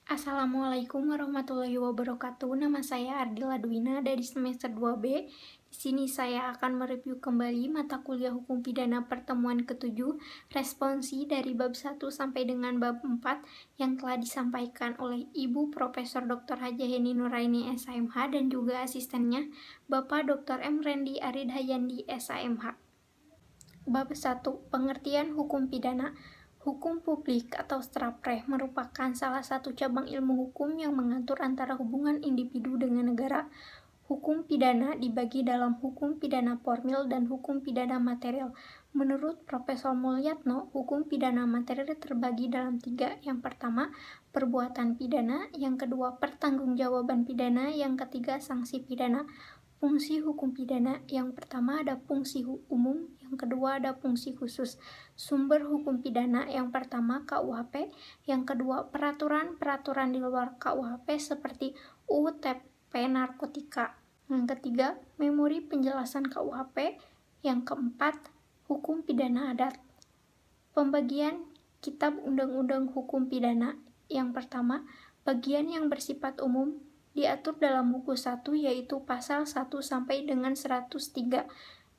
Assalamualaikum warahmatullahi wabarakatuh. Nama saya Ardila Dwina dari semester 2B. Di sini saya akan mereview kembali mata kuliah Hukum Pidana pertemuan ke-7, responsi dari bab 1 sampai dengan bab 4 yang telah disampaikan oleh Ibu Profesor Dr. Haja Heni Nuraini SAMH dan juga asistennya Bapak Dr. M. Rendi Arid Hayandi SAMH. Bab 1. Pengertian Hukum Pidana. Hukum publik atau strafrecht merupakan salah satu cabang ilmu hukum yang mengatur antara hubungan individu dengan negara. Hukum pidana dibagi dalam hukum pidana formil dan hukum pidana material. Menurut Profesor Mulyatno, hukum pidana material terbagi dalam 3. Yang pertama, perbuatan pidana. Yang kedua, pertanggungjawaban pidana. Yang ketiga, sanksi pidana. Fungsi hukum pidana, yang pertama ada fungsi umum, yang kedua ada fungsi khusus. Sumber hukum pidana, yang pertama KUHP, yang kedua peraturan-peraturan di luar KUHP seperti UU TP narkotika. Yang ketiga, memori penjelasan KUHP. Yang keempat, hukum pidana adat. Pembagian Kitab Undang-Undang Hukum Pidana. Yang pertama, bagian yang bersifat umum diatur dalam buku 1 yaitu pasal 1 sampai dengan 103.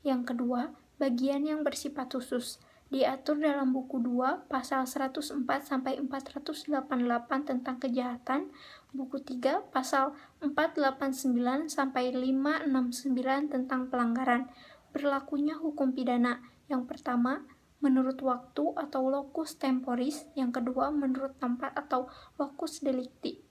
Yang kedua, bagian yang bersifat khusus diatur dalam buku 2 pasal 104 sampai 488 tentang kejahatan, buku 3 pasal 489 sampai 569 tentang pelanggaran. Berlakunya hukum pidana. Yang pertama, menurut waktu atau locus temporis, yang kedua menurut tempat atau locus delicti.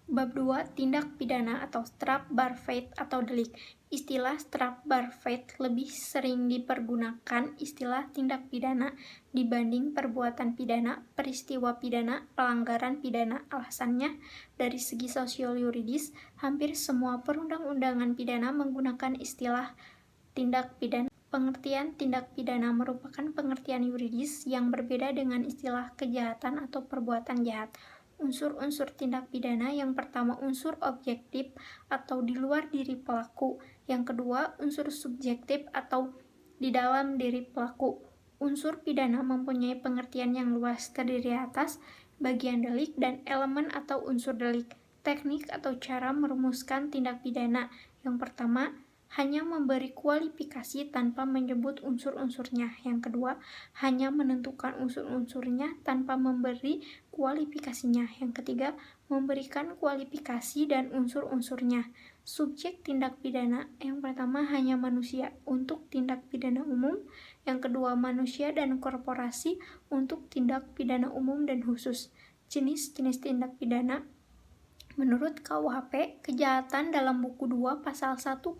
Bab 2. Tindak pidana atau strafbarfeit atau delik. Istilah strafbarfeit lebih sering dipergunakan istilah tindak pidana dibanding perbuatan pidana, peristiwa pidana, pelanggaran pidana. Alasannya, dari segi sosial yuridis, hampir semua perundang-undangan pidana menggunakan istilah tindak pidana. Pengertian tindak pidana merupakan pengertian yuridis yang berbeda dengan istilah kejahatan atau perbuatan jahat. Unsur-unsur tindak pidana, yang pertama unsur objektif atau di luar diri pelaku, yang kedua unsur subjektif atau di dalam diri pelaku. Unsur pidana mempunyai pengertian yang luas, terdiri atas bagian delik dan elemen atau unsur delik. Teknik atau cara merumuskan tindak pidana, yang pertama hanya memberi kualifikasi tanpa menyebut unsur-unsurnya. Yang kedua, hanya menentukan unsur-unsurnya tanpa memberi kualifikasinya. Yang ketiga, memberikan kualifikasi dan unsur-unsurnya. Subjek tindak pidana, yang pertama hanya manusia untuk tindak pidana umum, yang kedua manusia dan korporasi untuk tindak pidana umum dan khusus. Jenis-jenis tindak pidana. Menurut KUHP, kejahatan dalam buku 2 pasal 104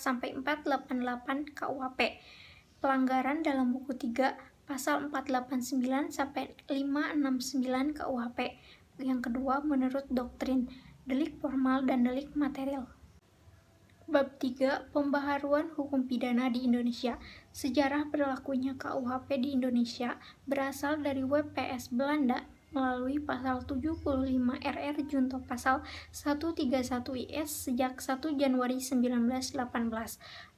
sampai 488 KUHP. Pelanggaran dalam buku 3 pasal 489 sampai 569 KUHP. Yang kedua, menurut doktrin, delik formal dan delik material. Bab 3. Pembaharuan hukum pidana di Indonesia. Sejarah berlakunya KUHP di Indonesia berasal dari WPS Belanda melalui pasal 75 RR Junto pasal 131 IS sejak 1 Januari 1918.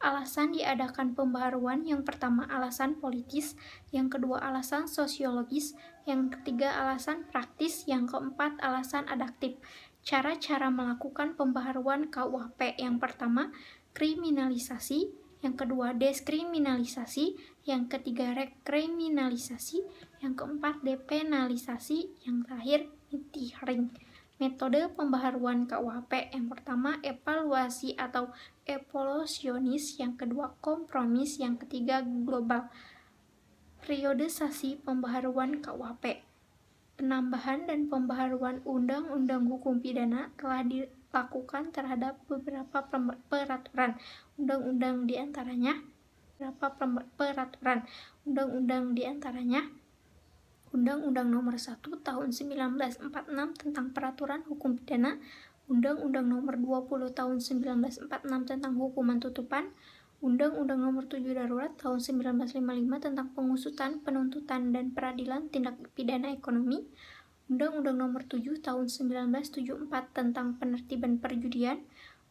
Alasan diadakan pembaharuan, yang pertama alasan politis, yang kedua alasan sosiologis, yang ketiga alasan praktis, yang keempat alasan adaptif. Cara-cara melakukan pembaharuan KUHP, yang pertama kriminalisasi, yang kedua deskriminalisasi, yang ketiga rekriminalisasi, yang keempat depenalisasi, yang terakhir mitiring. Metode pembaharuan KUHP, yang pertama evaluasi atau evolusionis, yang kedua kompromis, yang ketiga global. Periodisasi pembaharuan KUHP. Penambahan dan pembaharuan Undang-Undang Hukum Pidana telah dilakukan terhadap beberapa peraturan undang-undang diantaranya Undang-Undang Nomor 1 Tahun 1946 tentang Peraturan Hukum Pidana, Undang-Undang Nomor 20 Tahun 1946 tentang Hukuman Tutupan, Undang-Undang Nomor 7 Darurat Tahun 1955 tentang Pengusutan, Penuntutan, dan Peradilan Tindak Pidana Ekonomi, Undang-Undang Nomor 7 Tahun 1974 tentang Penertiban Perjudian,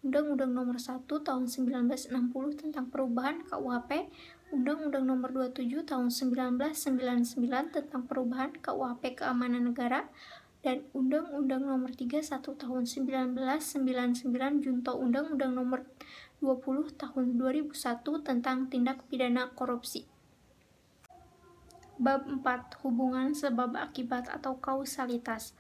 Undang-Undang Nomor 1 Tahun 1960 tentang Perubahan KUHP, Undang-Undang Nomor 27 Tahun 1999 tentang Perubahan KUHP Keamanan Negara, dan Undang-Undang Nomor 31 Tahun 1999 junto Undang-Undang Nomor 20 Tahun 2001 tentang tindak pidana korupsi. Bab 4. Hubungan sebab akibat atau kausalitas.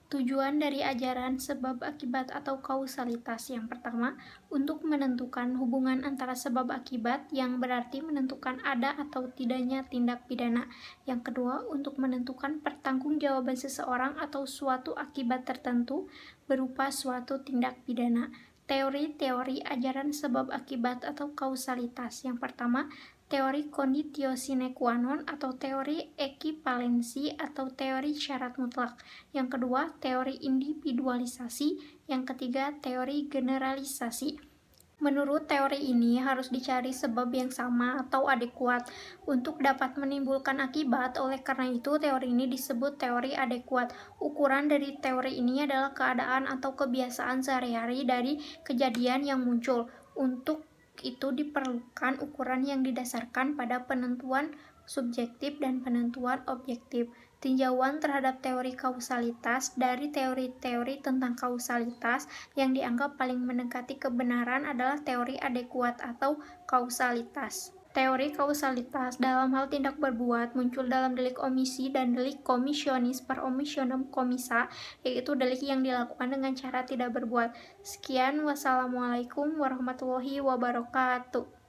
Tujuan dari ajaran sebab akibat atau kausalitas yang pertama, untuk menentukan hubungan antara sebab akibat yang berarti menentukan ada atau tidaknya tindak pidana. Yang kedua, untuk menentukan pertanggungjawaban seseorang atau suatu akibat tertentu berupa suatu tindak pidana. Teori-teori ajaran sebab akibat atau kausalitas. Yang pertama, teori conditio sine qua non atau teori ekivalensi atau teori syarat mutlak. Yang kedua, teori individualisasi. Yang ketiga, teori generalisasi. Menurut teori ini harus dicari sebab yang sama atau adekuat untuk dapat menimbulkan akibat. Oleh karena itu, teori ini disebut teori adekuat. Ukuran dari teori ini adalah keadaan atau kebiasaan sehari-hari dari kejadian yang muncul. Untuk itu diperlukan ukuran yang didasarkan pada penentuan subjektif dan penentuan objektif. Tinjauan terhadap teori kausalitas. Dari teori-teori tentang kausalitas yang dianggap paling mendekati kebenaran adalah teori adekuat atau kausalitas. Teori kausalitas dalam hal tindak berbuat muncul dalam delik omisi dan delik komisionis per omissionem commissa, yaitu delik yang dilakukan dengan cara tidak berbuat. Sekian, wassalamualaikum warahmatullahi wabarakatuh.